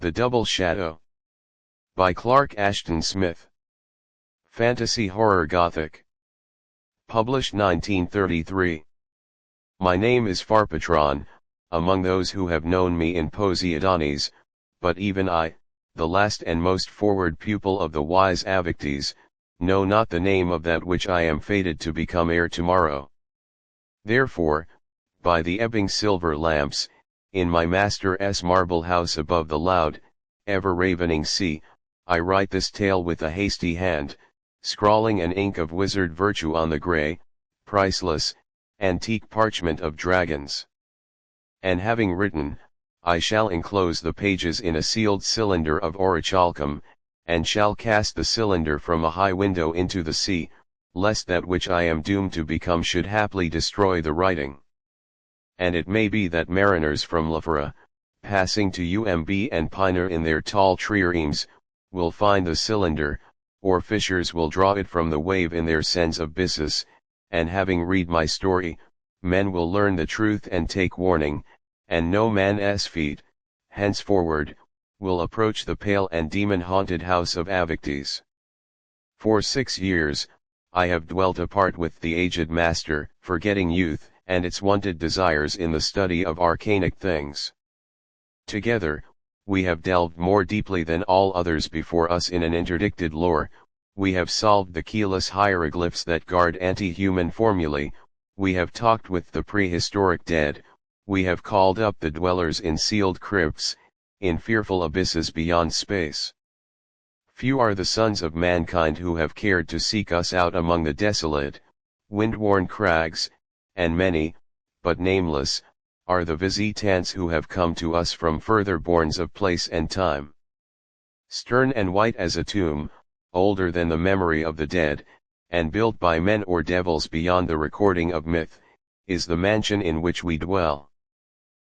The Double Shadow. By Clark Ashton Smith. Fantasy Horror Gothic. Published 1933. My name is Farpatron, among those who have known me in Adonis, but even I, the last and most forward pupil of the wise Avictes, know not the name of that which I am fated to become ere tomorrow. Therefore, by the ebbing silver lamps, in my master's marble house above the loud, ever-ravening sea, I write this tale with a hasty hand, scrawling an ink of wizard virtue on the grey, priceless, antique parchment of dragons. And having written, I shall enclose the pages in a sealed cylinder of orichalcum, and shall cast the cylinder from a high window into the sea, lest that which I am doomed to become should haply destroy the writing. And it may be that mariners from Lafara, passing to UMB and Piner in their tall triremes, will find the cylinder, or fishers will draw it from the wave in their sense of abysses, and having read my story, men will learn the truth and take warning, and no man's feet, henceforward, will approach the pale and demon-haunted house of Avictes. For 6 years, I have dwelt apart with the aged master, forgetting youth and its wonted desires in the study of arcanic things. Together, we have delved more deeply than all others before us in an interdicted lore, we have solved the keyless hieroglyphs that guard anti-human formulae, we have talked with the prehistoric dead, we have called up the dwellers in sealed crypts, in fearful abysses beyond space. Few are the sons of mankind who have cared to seek us out among the desolate, wind-worn crags, and many, but nameless, are the visitants who have come to us from further bournes of place and time. Stern and white as a tomb, older than the memory of the dead, and built by men or devils beyond the recording of myth, is the mansion in which we dwell.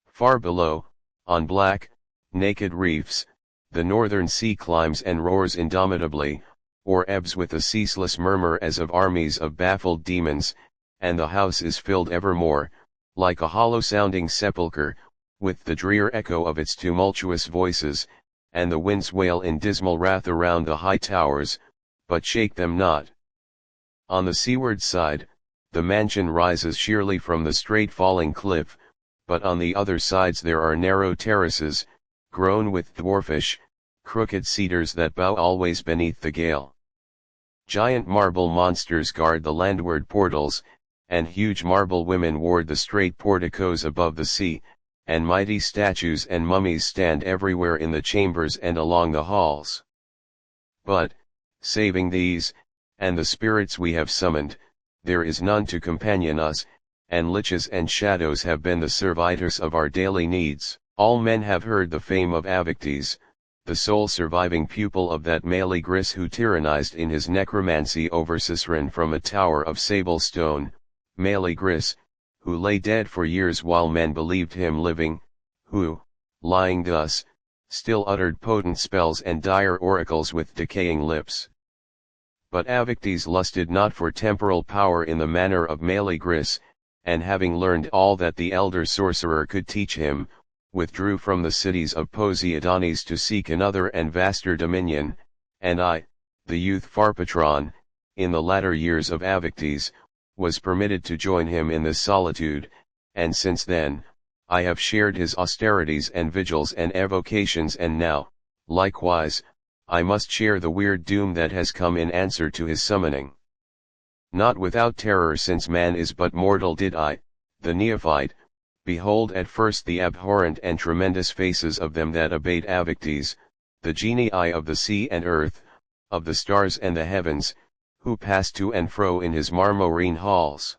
Far below, on black, naked reefs, the northern sea climbs and roars indomitably, or ebbs with a ceaseless murmur as of armies of baffled demons, and the house is filled evermore, like a hollow-sounding sepulchre, with the drear echo of its tumultuous voices, and the winds wail in dismal wrath around the high towers, but shake them not. On the seaward side, the mansion rises sheerly from the straight falling cliff, but on the other sides there are narrow terraces, grown with dwarfish, crooked cedars that bow always beneath the gale. Giant marble monsters guard the landward portals, and huge marble women ward the straight porticos above the sea, and mighty statues and mummies stand everywhere in the chambers and along the halls. But, saving these, and the spirits we have summoned, there is none to companion us, and liches and shadows have been the servitors of our daily needs. All men have heard the fame of Avictes, the sole surviving pupil of that Meleagris who tyrannized in his necromancy over Ciceron from a tower of sable stone, Meleagris, who lay dead for years while men believed him living, who, lying thus, still uttered potent spells and dire oracles with decaying lips. But Avictes lusted not for temporal power in the manner of Meleagris, and having learned all that the elder sorcerer could teach him, withdrew from the cities of Adonis to seek another and vaster dominion, and I, the youth Farpatron, in the latter years of Avictes, was permitted to join him in this solitude, and since then, I have shared his austerities and vigils and evocations, and now, likewise, I must share the weird doom that has come in answer to his summoning. Not without terror, since man is but mortal, did I, the neophyte, behold at first the abhorrent and tremendous faces of them that abate Avictes, the genii of the sea and earth, of the stars and the heavens, who pass to and fro in his marmorine halls.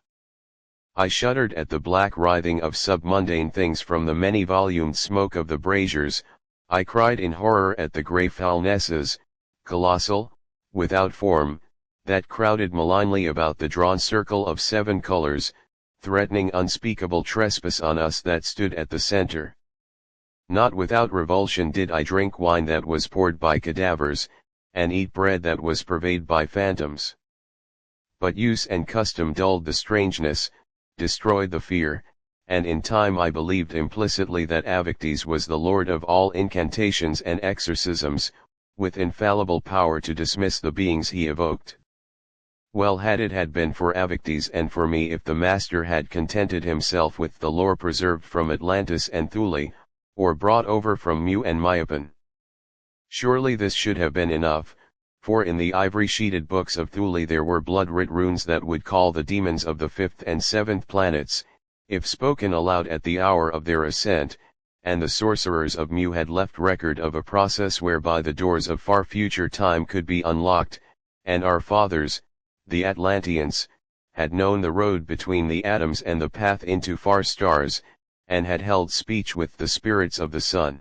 I shuddered at the black writhing of submundane things from the many-volumed smoke of the braziers, I cried in horror at the grey foulnesses, colossal, without form, that crowded malignly about the drawn circle of 7 colors, threatening unspeakable trespass on us that stood at the center. Not without revulsion did I drink wine that was poured by cadavers, and eat bread that was purveyed by phantoms. But use and custom dulled the strangeness, destroyed the fear, and in time I believed implicitly that Averoigne was the lord of all incantations and exorcisms, with infallible power to dismiss the beings he evoked. Well had it had been for Averoigne and for me if the master had contented himself with the lore preserved from Atlantis and Thule, or brought over from Mu and Myopon. Surely this should have been enough, for in the ivory-sheeted books of Thule there were blood-writ runes that would call the demons of the 5th and 7th planets, if spoken aloud at the hour of their ascent, and the sorcerers of Mu had left record of a process whereby the doors of far future time could be unlocked, and our fathers, the Atlanteans, had known the road between the atoms and the path into far stars, and had held speech with the spirits of the sun.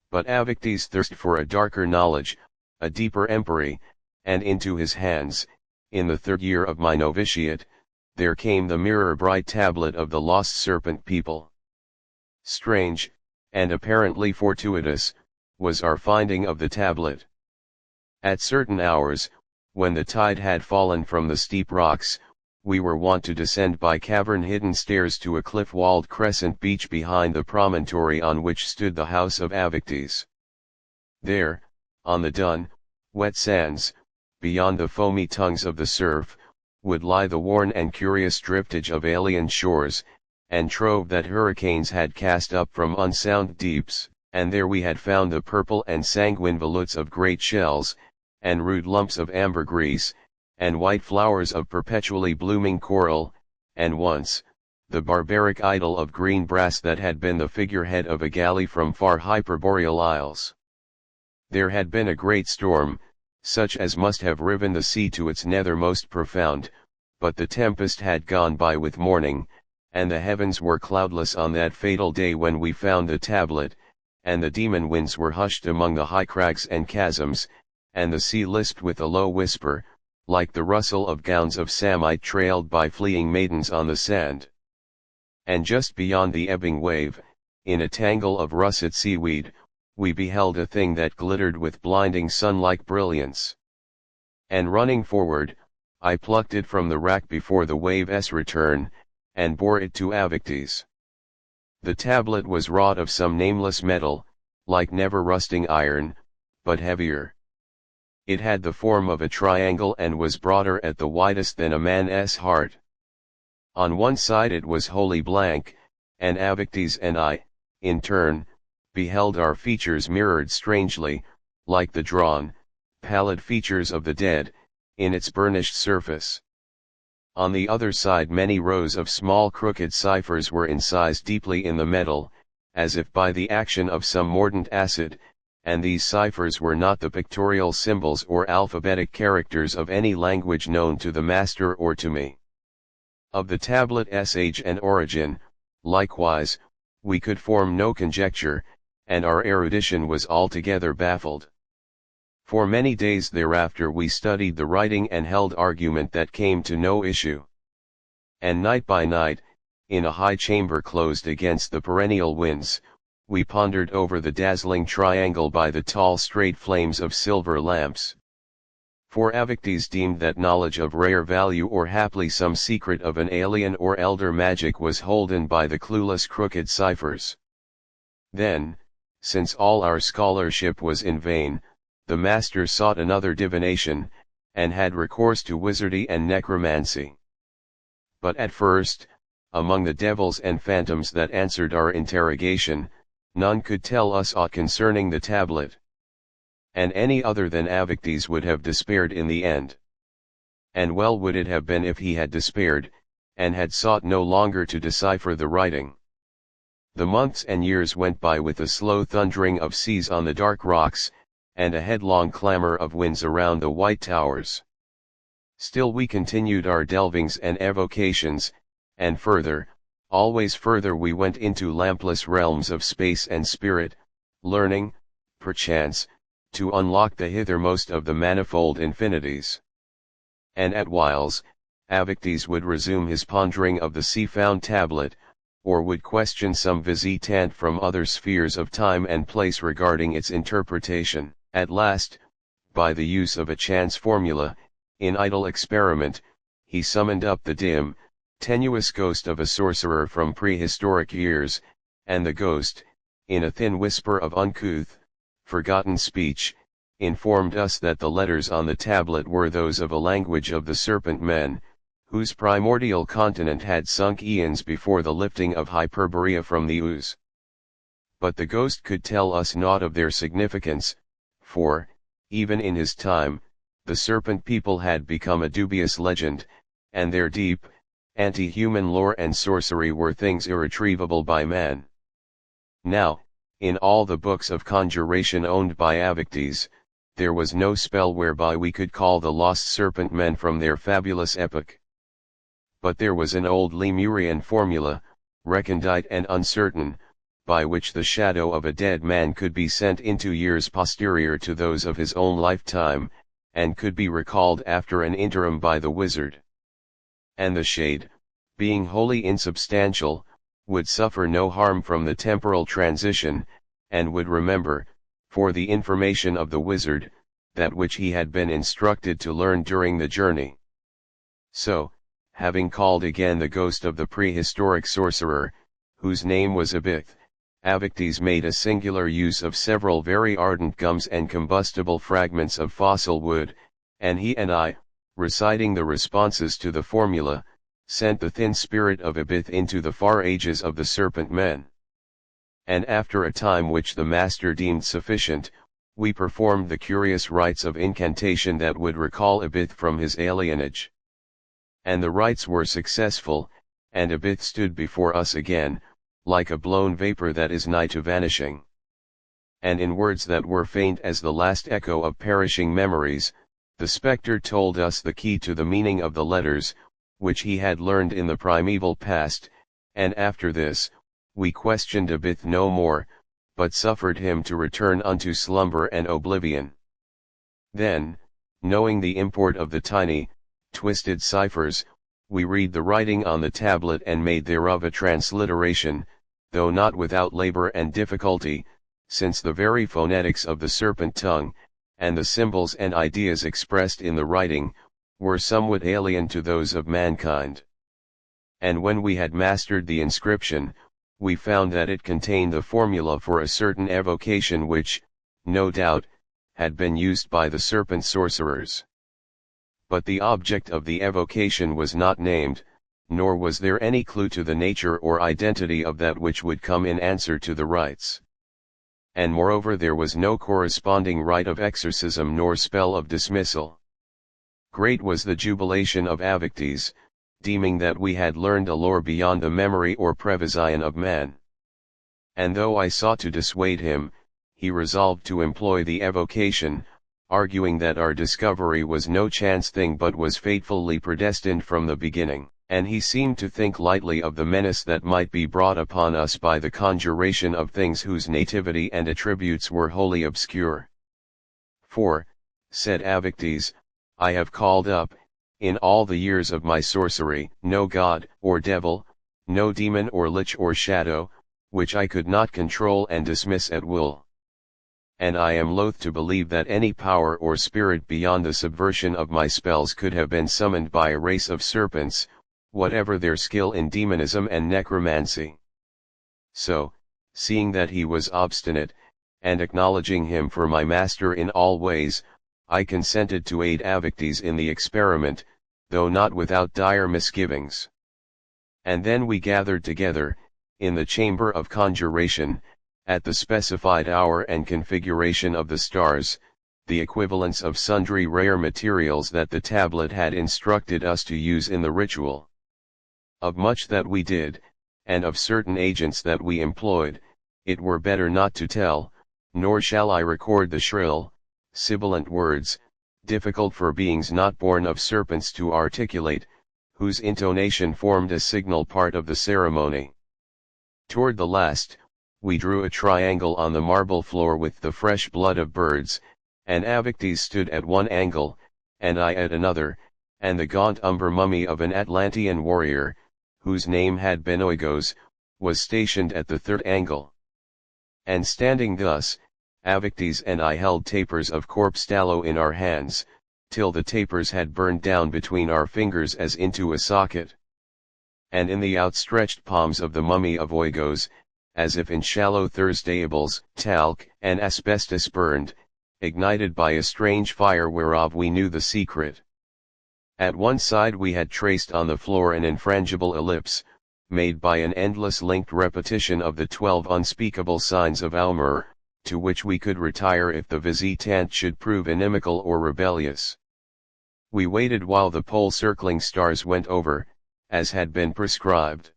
But Averoigne's thirst for a darker knowledge, a deeper empery, and into his hands, in the 3rd year of my novitiate, there came the mirror-bright tablet of the lost serpent people. Strange, and apparently fortuitous, was our finding of the tablet. At certain hours, when the tide had fallen from the steep rocks, we were wont to descend by cavern-hidden stairs to a cliff-walled crescent beach behind the promontory on which stood the house of Averoigne. There, on the dun, wet sands, beyond the foamy tongues of the surf, would lie the worn and curious driftage of alien shores, and trove that hurricanes had cast up from unsound deeps, and there we had found the purple and sanguine volutes of great shells, and rude lumps of ambergris, and white flowers of perpetually blooming coral, and once, the barbaric idol of green brass that had been the figurehead of a galley from far hyperboreal isles. There had been a great storm, such as must have riven the sea to its nethermost profound, but the tempest had gone by with morning, and the heavens were cloudless on that fatal day when we found the tablet, and the demon winds were hushed among the high crags and chasms, and the sea lisped with a low whisper, like the rustle of gowns of samite trailed by fleeing maidens on the sand. And just beyond the ebbing wave, in a tangle of russet seaweed, we beheld a thing that glittered with blinding sun-like brilliance. And running forward, I plucked it from the rack before the wave's return, and bore it to Averoigne. The tablet was wrought of some nameless metal, like never-rusting iron, but heavier. It had the form of a triangle and was broader at the widest than a man's heart. On one side it was wholly blank, and Averoigne and I, in turn, beheld our features mirrored strangely, like the drawn, pallid features of the dead, in its burnished surface. On the other side many rows of small crooked ciphers were incised deeply in the metal, as if by the action of some mordant acid, and these ciphers were not the pictorial symbols or alphabetic characters of any language known to the master or to me. Of the tablet's age and origin, likewise, we could form no conjecture, and our erudition was altogether baffled. For many days thereafter we studied the writing and held argument that came to no issue. And night by night, in a high chamber closed against the perennial winds, we pondered over the dazzling triangle by the tall straight flames of silver lamps. For Averoigne deemed that knowledge of rare value or haply some secret of an alien or elder magic was holden by the clueless crooked ciphers. Then, since all our scholarship was in vain, the master sought another divination, and had recourse to wizardry and necromancy. But at first, among the devils and phantoms that answered our interrogation, none could tell us aught concerning the tablet. And any other than Averoigne would have despaired in the end. And well would it have been if he had despaired, and had sought no longer to decipher the writing. The months and years went by with a slow thundering of seas on the dark rocks, and a headlong clamor of winds around the white towers. Still we continued our delvings and evocations, and further, always further we went into lampless realms of space and spirit, learning, perchance, to unlock the hithermost of the manifold infinities. And at whiles, Averoigne would resume his pondering of the sea-found tablet, or would question some visitant from other spheres of time and place regarding its interpretation. At last, by the use of a chance formula, in idle experiment, he summoned up the dim, tenuous ghost of a sorcerer from prehistoric years, and the ghost, in a thin whisper of uncouth, forgotten speech, informed us that the letters on the tablet were those of a language of the serpent men, whose primordial continent had sunk eons before the lifting of Hyperborea from the ooze. But the ghost could tell us naught of their significance, for, even in his time, the serpent people had become a dubious legend, and their deep, anti-human lore and sorcery were things irretrievable by man. Now, in all the books of conjuration owned by Averoigne, there was no spell whereby we could call the lost serpent men from their fabulous epoch. But there was an old Lemurian formula, recondite and uncertain, by which the shadow of a dead man could be sent into years posterior to those of his own lifetime, and could be recalled after an interim by the wizard. And the shade, being wholly insubstantial, would suffer no harm from the temporal transition, and would remember, for the information of the wizard, that which he had been instructed to learn during the journey. So, having called again the ghost of the prehistoric sorcerer, whose name was Abith, Averoigne made a singular use of several very ardent gums and combustible fragments of fossil wood, and he and I, reciting the responses to the formula, sent the thin spirit of Abith into the far ages of the serpent men. And after a time which the master deemed sufficient, we performed the curious rites of incantation that would recall Abith from his alienage. And the rites were successful, and Abith stood before us again, like a blown vapor that is nigh to vanishing. And in words that were faint as the last echo of perishing memories, the spectre told us the key to the meaning of the letters, which he had learned in the primeval past, and after this, we questioned Abith no more, but suffered him to return unto slumber and oblivion. Then, knowing the import of the tiny, twisted ciphers, we read the writing on the tablet and made thereof a transliteration, though not without labor and difficulty, since the very phonetics of the serpent tongue, and the symbols and ideas expressed in the writing, were somewhat alien to those of mankind. And when we had mastered the inscription, we found that it contained the formula for a certain evocation which, no doubt, had been used by the serpent sorcerers. But the object of the evocation was not named, nor was there any clue to the nature or identity of that which would come in answer to the rites. And moreover there was no corresponding rite of exorcism nor spell of dismissal. Great was the jubilation of Averoigne, deeming that we had learned a lore beyond the memory or prevision of man. And though I sought to dissuade him, he resolved to employ the evocation, arguing that our discovery was no chance thing but was fatefully predestined from the beginning, and he seemed to think lightly of the menace that might be brought upon us by the conjuration of things whose nativity and attributes were wholly obscure. For, said Averoigne, I have called up, in all the years of my sorcery, no god, or devil, no demon or lich or shadow, which I could not control and dismiss at will. And I am loath to believe that any power or spirit beyond the subversion of my spells could have been summoned by a race of serpents, whatever their skill in demonism and necromancy. So, seeing that he was obstinate, and acknowledging him for my master in all ways, I consented to aid Averoigne in the experiment, though not without dire misgivings. And then we gathered together, in the chamber of conjuration, at the specified hour and configuration of the stars, the equivalents of sundry rare materials that the tablet had instructed us to use in the ritual. Of much that we did, and of certain agents that we employed, it were better not to tell, nor shall I record the shrill, sibilant words, difficult for beings not born of serpents to articulate, whose intonation formed a signal part of the ceremony. Toward the last, we drew a triangle on the marble floor with the fresh blood of birds, and Averoigne stood at one angle, and I at another, and the gaunt umber mummy of an Atlantean warrior, whose name had been Oigos, was stationed at the third angle. And standing thus, Averoigne and I held tapers of corpse tallow in our hands, till the tapers had burned down between our fingers as into a socket. and in the outstretched palms of the mummy of Oigos, as if in shallow thirstayables, talc and asbestos burned, ignited by a strange fire whereof we knew the secret. At one side we had traced on the floor an infrangible ellipse, made by an endless linked repetition of the 12 unspeakable signs of Almur, to which we could retire if the visitant should prove inimical or rebellious. We waited while the pole-circling stars went over, as had been prescribed.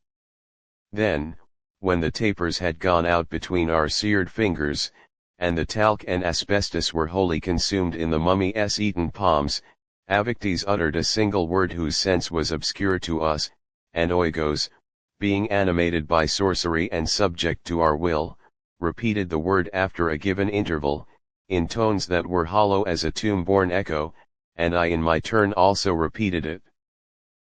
Then, when the tapers had gone out between our seared fingers, and the talc and asbestos were wholly consumed in the mummy's eaten palms, Avictes uttered a single word whose sense was obscure to us, and Oigos, being animated by sorcery and subject to our will, repeated the word after a given interval, in tones that were hollow as a tomb-born echo, and I in my turn also repeated it.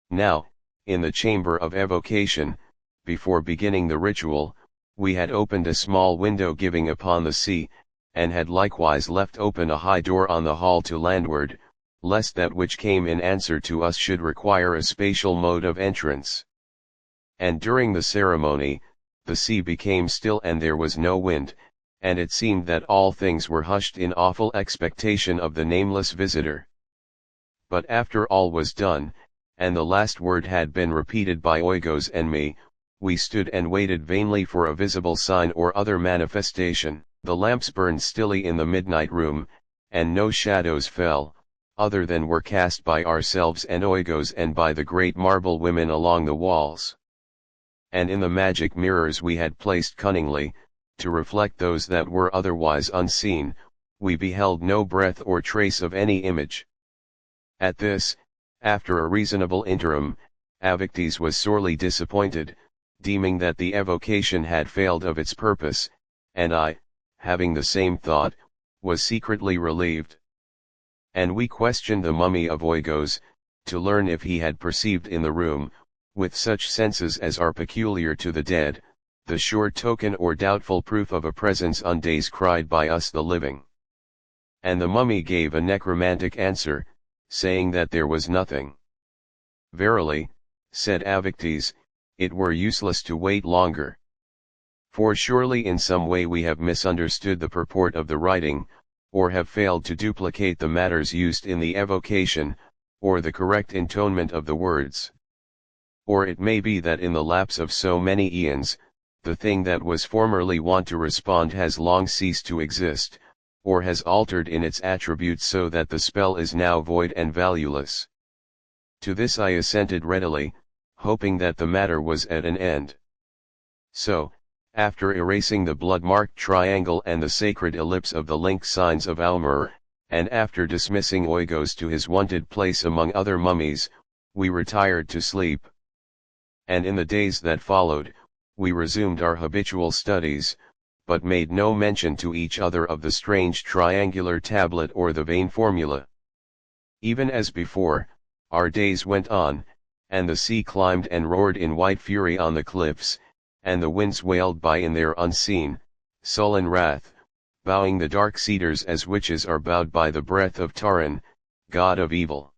Now, in the chamber of evocation, before beginning the ritual, we had opened a small window giving upon the sea, and had likewise left open a high door on the hall to landward, lest that which came in answer to us should require a spatial mode of entrance. And during the ceremony, the sea became still and there was no wind, and it seemed that all things were hushed in awful expectation of the nameless visitor. But after all was done, and the last word had been repeated by Oigos and me, we stood and waited vainly for a visible sign or other manifestation. The lamps burned stilly in the midnight room, and no shadows fell, other than were cast by ourselves and Oigos and by the great marble women along the walls. And in the magic mirrors we had placed cunningly, to reflect those that were otherwise unseen, we beheld no breath or trace of any image. At this, after a reasonable interim, Avictes was sorely disappointed, deeming that the evocation had failed of its purpose, and I, having the same thought, was secretly relieved. And we questioned the mummy of Oigos, to learn if he had perceived in the room, with such senses as are peculiar to the dead, the sure token or doubtful proof of a presence undescried by us the living. And the mummy gave a necromantic answer, saying that there was nothing. Verily, said Avictes, it were useless to wait longer. For surely in some way we have misunderstood the purport of the writing, or have failed to duplicate the matters used in the evocation, or the correct intonement of the words. Or it may be that in the lapse of so many eons, the thing that was formerly wont to respond has long ceased to exist, or has altered in its attributes so that the spell is now void and valueless. To this I assented readily, hoping that the matter was at an end. So, after erasing the blood-marked triangle and the sacred ellipse of the link signs of Almur, and after dismissing Oigos to his wonted place among other mummies, we retired to sleep. And in the days that followed, we resumed our habitual studies, but made no mention to each other of the strange triangular tablet or the vain formula. Even as before, our days went on, and the sea climbed and roared in white fury on the cliffs, and the winds wailed by in their unseen, sullen wrath, bowing the dark cedars as witches are bowed by the breath of Taran, god of evil.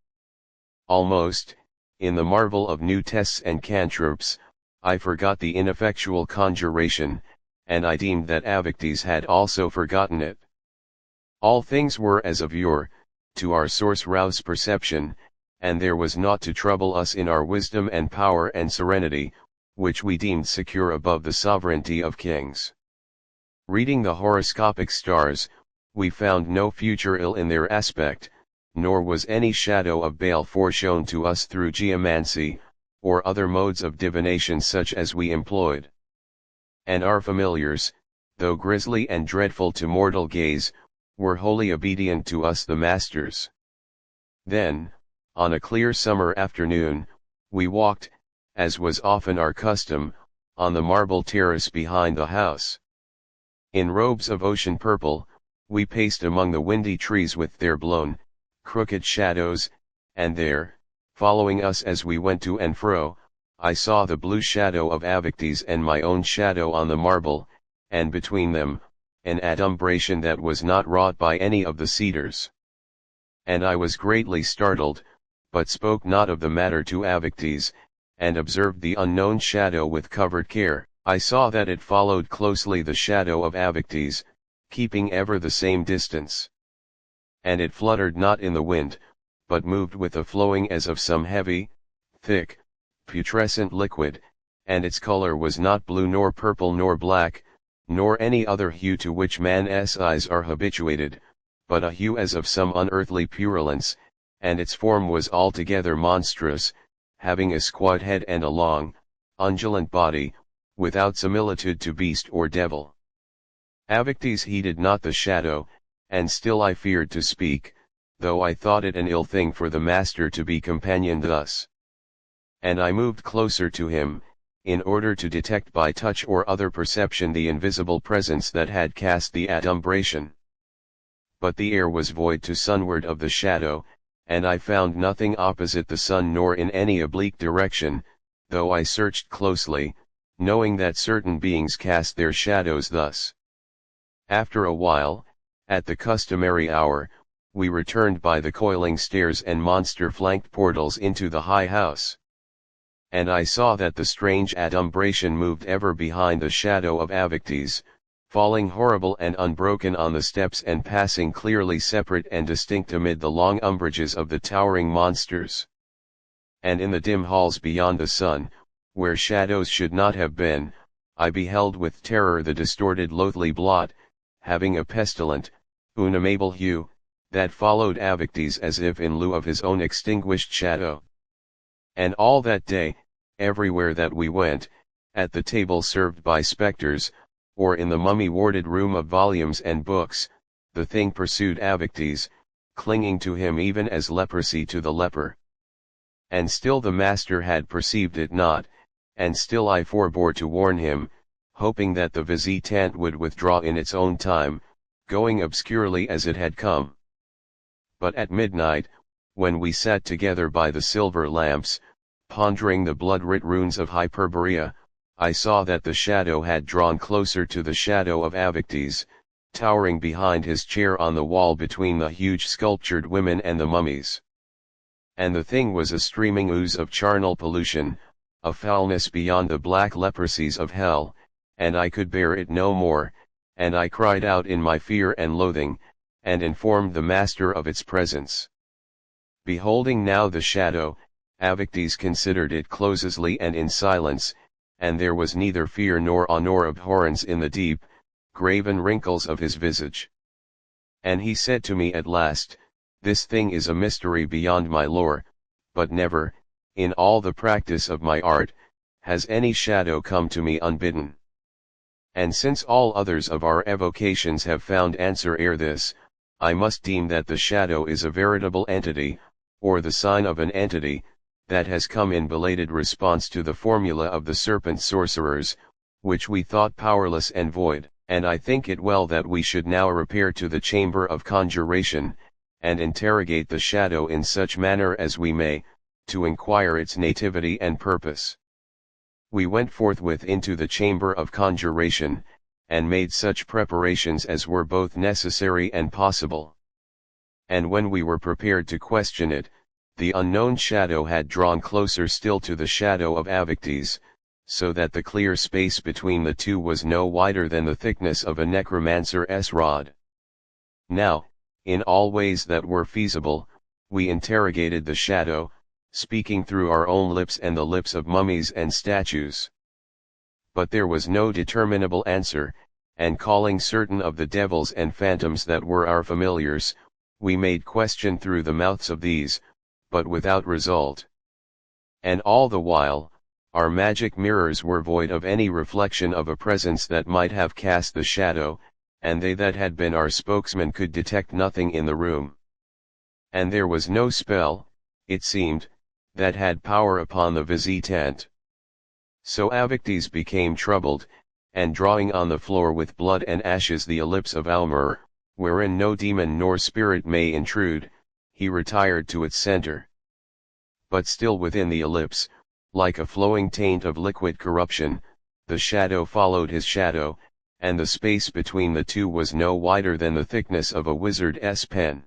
Almost, in the marvel of new tests and cantrips, I forgot the ineffectual conjuration, and I deemed that Avictes had also forgotten it. All things were as of yore, to our source-roused perception, and there was naught to trouble us in our wisdom and power and serenity, which we deemed secure above the sovereignty of kings. Reading the horoscopic stars, we found no future ill in their aspect, nor was any shadow of bale foreshown to us through geomancy, or other modes of divination such as we employed. And our familiars, though grisly and dreadful to mortal gaze, were wholly obedient to us the masters. Then, on a clear summer afternoon, we walked, as was often our custom, on the marble terrace behind the house. In robes of ocean purple, we paced among the windy trees with their blown, crooked shadows, and there, following us as we went to and fro, I saw the blue shadow of Avictes and my own shadow on the marble, and between them, an adumbration that was not wrought by any of the cedars. And I was greatly startled, but spoke not of the matter to Avictes, and observed the unknown shadow with covered care. I saw that it followed closely the shadow of Averoigne, keeping ever the same distance. And it fluttered not in the wind, but moved with a flowing as of some heavy, thick, putrescent liquid, and its color was not blue nor purple nor black, nor any other hue to which man's eyes are habituated, but a hue as of some unearthly purulence, and its form was altogether monstrous, having a squat head and a long, undulant body, without similitude to beast or devil. Averoigne heeded not the shadow, and still I feared to speak, though I thought it an ill thing for the master to be companioned thus. And I moved closer to him, in order to detect by touch or other perception the invisible presence that had cast the adumbration. But the air was void to sunward of the shadow, and I found nothing opposite the sun nor in any oblique direction, though I searched closely, knowing that certain beings cast their shadows thus. After a while, at the customary hour, we returned by the coiling stairs and monster-flanked portals into the high house. And I saw that the strange adumbration moved ever behind the shadow of Averoigne, falling horrible and unbroken on the steps and passing clearly separate and distinct amid the long umbrages of the towering monsters. And in the dim halls beyond the sun, where shadows should not have been, I beheld with terror the distorted loathly blot, having a pestilent, unamable hue, that followed Averoigne as if in lieu of his own extinguished shadow. And all that day, everywhere that we went, at the table served by spectres, or in the mummy-warded room of volumes and books, the thing pursued Averoigne, clinging to him even as leprosy to the leper. And still the master had perceived it not, and still I forbore to warn him, hoping that the visitant would withdraw in its own time, going obscurely as it had come. But at midnight, when we sat together by the silver lamps, pondering the blood-writ runes of Hyperborea, I saw that the shadow had drawn closer to the shadow of Averoigne, towering behind his chair on the wall between the huge sculptured women and the mummies. And the thing was a streaming ooze of charnel pollution, a foulness beyond the black leprosies of hell, and I could bear it no more, and I cried out in my fear and loathing, and informed the master of its presence. Beholding now the shadow, Averoigne considered it closely and in silence, and there was neither fear nor awe nor abhorrence in the deep, graven wrinkles of his visage. And he said to me at last, "This thing is a mystery beyond my lore, but never, in all the practice of my art, has any shadow come to me unbidden. And since all others of our evocations have found answer ere this, I must deem that the shadow is a veritable entity, or the sign of an entity, that has come in belated response to the formula of the serpent sorcerers, which we thought powerless and void, and I think it well that we should now repair to the chamber of conjuration, and interrogate the shadow in such manner as we may, to inquire its nativity and purpose." We went forthwith into the chamber of conjuration, and made such preparations as were both necessary and possible. And when we were prepared to question it, the unknown shadow had drawn closer still to the shadow of Averoigne, so that the clear space between the two was no wider than the thickness of a necromancer's rod. Now, in all ways that were feasible, we interrogated the shadow, speaking through our own lips and the lips of mummies and statues. But there was no determinable answer, and calling certain of the devils and phantoms that were our familiars, we made question through the mouths of these, but without result. And all the while, our magic mirrors were void of any reflection of a presence that might have cast the shadow, and they that had been our spokesmen could detect nothing in the room. And there was no spell, it seemed, that had power upon the visitant. So Averoigne became troubled, and drawing on the floor with blood and ashes the ellipse of Almur, wherein no demon nor spirit may intrude, he retired to its center. But still within the ellipse, like a flowing taint of liquid corruption, the shadow followed his shadow, and the space between the two was no wider than the thickness of a wizard's pen.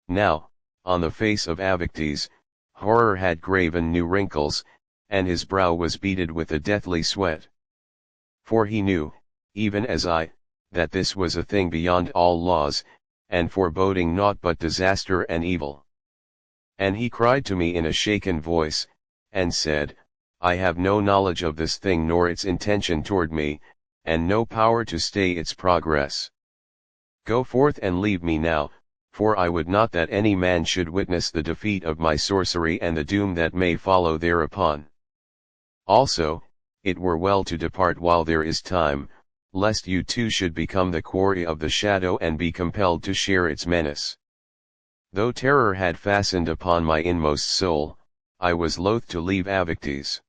Now, on the face of Averoigne, horror had graven new wrinkles, and his brow was beaded with a deathly sweat. For he knew, even as I, that this was a thing beyond all laws, and foreboding naught but disaster and evil. And he cried to me in a shaken voice, and said, I have no knowledge of this thing nor its intention toward me, and no power to stay its progress. Go forth and leave me now, for I would not that any man should witness the defeat of my sorcery and the doom that may follow thereupon. Also, it were well to depart while there is time, lest you too should become the quarry of the shadow and be compelled to share its menace. Though terror had fastened upon my inmost soul, I was loath to leave Avictes.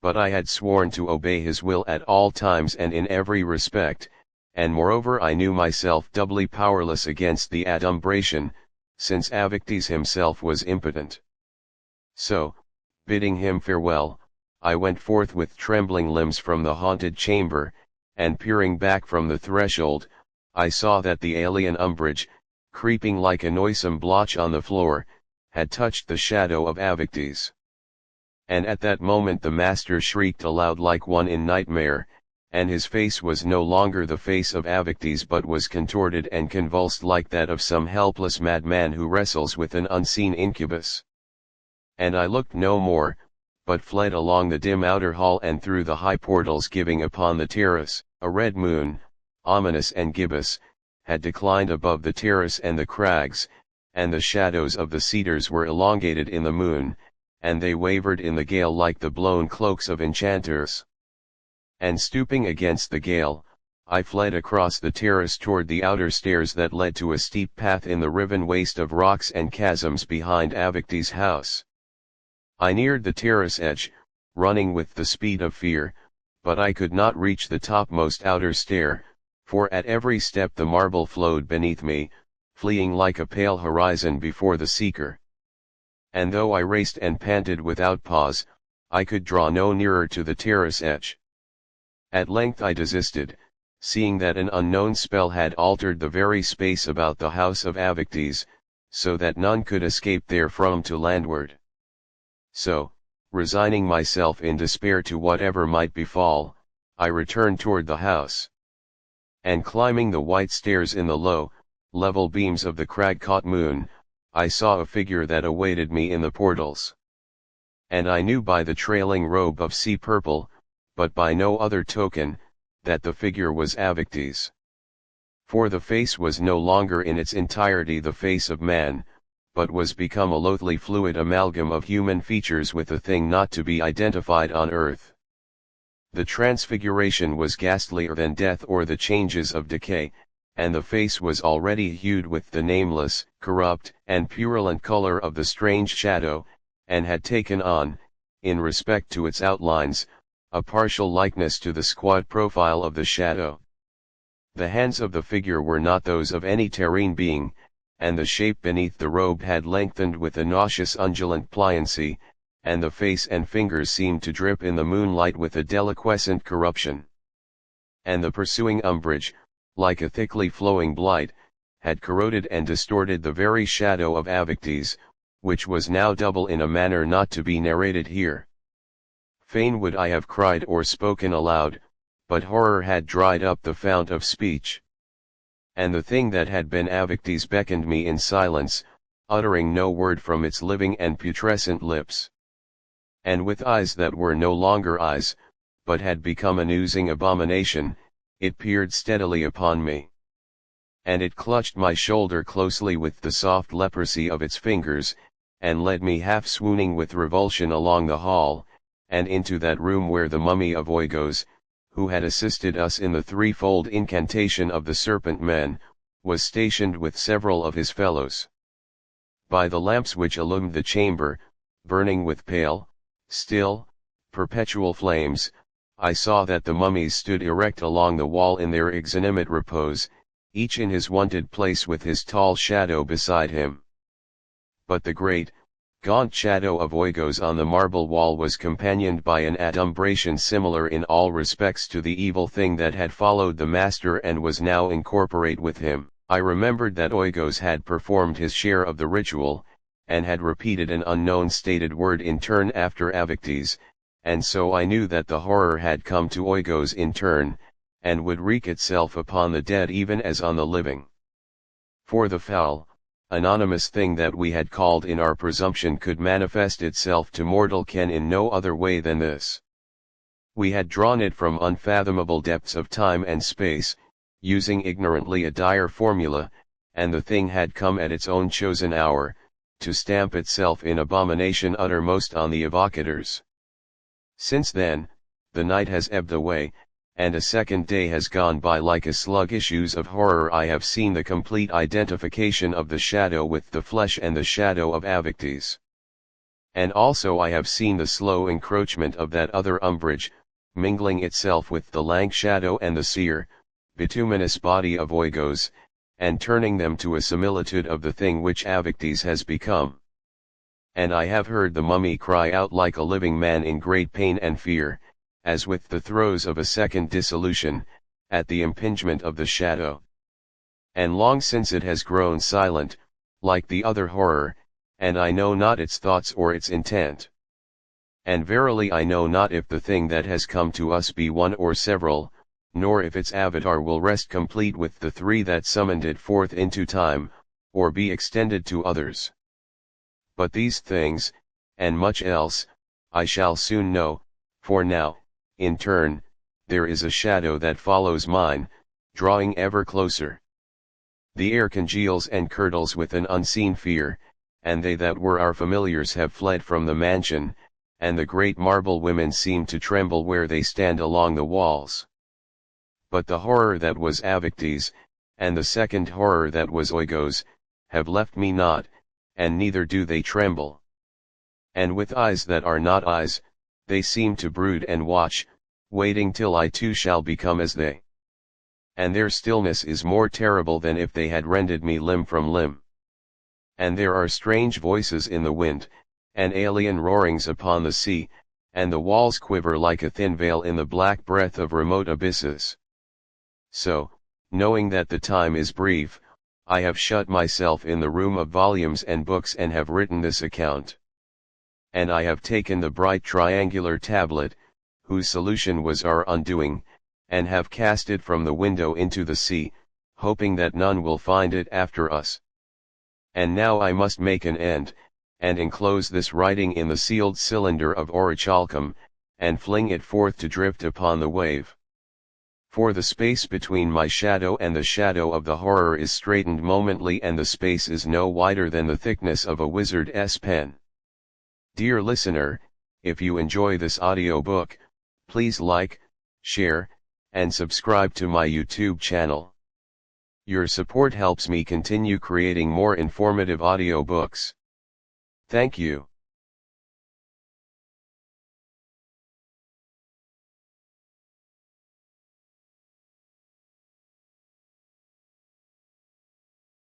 But I had sworn to obey his will at all times and in every respect, and moreover I knew myself doubly powerless against the adumbration, since Avictes himself was impotent. So, bidding him farewell, I went forth with trembling limbs from the haunted chamber, and peering back from the threshold, I saw that the alien umbrage, creeping like a noisome blotch on the floor, had touched the shadow of Avictes. And at that moment the master shrieked aloud like one in nightmare, and his face was no longer the face of Avictes but was contorted and convulsed like that of some helpless madman who wrestles with an unseen incubus. And I looked no more, but fled along the dim outer hall and through the high portals giving upon the terrace. A red moon, ominous and gibbous, had declined above the terrace and the crags, and the shadows of the cedars were elongated in the moon, and they wavered in the gale like the blown cloaks of enchanters. And stooping against the gale, I fled across the terrace toward the outer stairs that led to a steep path in the riven waste of rocks and chasms behind Avictes' house. I neared the terrace edge, running with the speed of fear, but I could not reach the topmost outer stair, for at every step the marble flowed beneath me, fleeing like a pale horizon before the seeker. And though I raced and panted without pause, I could draw no nearer to the terrace edge. At length I desisted, seeing that an unknown spell had altered the very space about the house of Avictes, so that none could escape therefrom to landward. So, resigning myself in despair to whatever might befall, I returned toward the house. And climbing the white stairs in the low, level beams of the crag-caught moon, I saw a figure that awaited me in the portals. And I knew by the trailing robe of sea purple, but by no other token, that the figure was Avictes. For the face was no longer in its entirety the face of man, but was become a loathly fluid amalgam of human features with a thing not to be identified on earth. The transfiguration was ghastlier than death or the changes of decay, and the face was already hued with the nameless, corrupt, and purulent color of the strange shadow, and had taken on, in respect to its outlines, a partial likeness to the squat profile of the shadow. The hands of the figure were not those of any terrene being, and the shape beneath the robe had lengthened with a nauseous undulant pliancy, and the face and fingers seemed to drip in the moonlight with a deliquescent corruption. And the pursuing umbrage, like a thickly flowing blight, had corroded and distorted the very shadow of Avictes, which was now double in a manner not to be narrated here. Fain would I have cried or spoken aloud, but horror had dried up the fount of speech. And the thing that had been Avictes beckoned me in silence, uttering no word from its living and putrescent lips. And with eyes that were no longer eyes, but had become an oozing abomination, it peered steadily upon me. And it clutched my shoulder closely with the soft leprosy of its fingers, and led me half swooning with revulsion along the hall, and into that room where the mummy of Oigos, who had assisted us in the threefold incantation of the serpent men, was stationed with several of his fellows. By the lamps which illumined the chamber, burning with pale, still, perpetual flames, I saw that the mummies stood erect along the wall in their exanimate repose, each in his wonted place with his tall shadow beside him. But the great, gaunt shadow of Oigos on the marble wall was companioned by an adumbration similar in all respects to the evil thing that had followed the master and was now incorporate with him. I remembered that Oigos had performed his share of the ritual, and had repeated an unknown stated word in turn after Avictes, and so I knew that the horror had come to Oigos in turn, and would wreak itself upon the dead even as on the living. For the foul, anonymous thing that we had called in our presumption could manifest itself to mortal ken in no other way than this. We had drawn it from unfathomable depths of time and space, using ignorantly a dire formula, and the thing had come at its own chosen hour, to stamp itself in abomination uttermost on the evocators. Since then, the night has ebbed away, and a second day has gone by like a sluggish ooze of horror. I have seen the complete identification of the shadow with the flesh and the shadow of Avictes. And also I have seen the slow encroachment of that other umbrage, mingling itself with the lank shadow and the sere, bituminous body of Oigos, and turning them to a similitude of the thing which Avictes has become. And I have heard the mummy cry out like a living man in great pain and fear, as with the throes of a second dissolution, at the impingement of the shadow. And long since it has grown silent, like the other horror, and I know not its thoughts or its intent. And verily I know not if the thing that has come to us be one or several, nor if its avatar will rest complete with the three that summoned it forth into time, or be extended to others. But these things, and much else, I shall soon know, for now, in turn, there is a shadow that follows mine, drawing ever closer. The air congeals and curdles with an unseen fear, and they that were our familiars have fled from the mansion, and the great marble women seem to tremble where they stand along the walls. But the horror that was Avictes, and the second horror that was Oigos, have left me not, and neither do they tremble. And with eyes that are not eyes, they seem to brood and watch, waiting till I too shall become as they. And their stillness is more terrible than if they had rended me limb from limb. And there are strange voices in the wind, and alien roarings upon the sea, and the walls quiver like a thin veil in the black breath of remote abysses. So, knowing that the time is brief, I have shut myself in the room of volumes and books and have written this account. And I have taken the bright triangular tablet, whose solution was our undoing, and have cast it from the window into the sea, hoping that none will find it after us. And now I must make an end, and enclose this writing in the sealed cylinder of orichalcum, and fling it forth to drift upon the wave. For the space between my shadow and the shadow of the horror is straitened momently, and the space is no wider than the thickness of a wizard's pen. Dear listener, if you enjoy this audiobook, please like, share, and subscribe to my YouTube channel. Your support helps me continue creating more informative audiobooks. Thank you.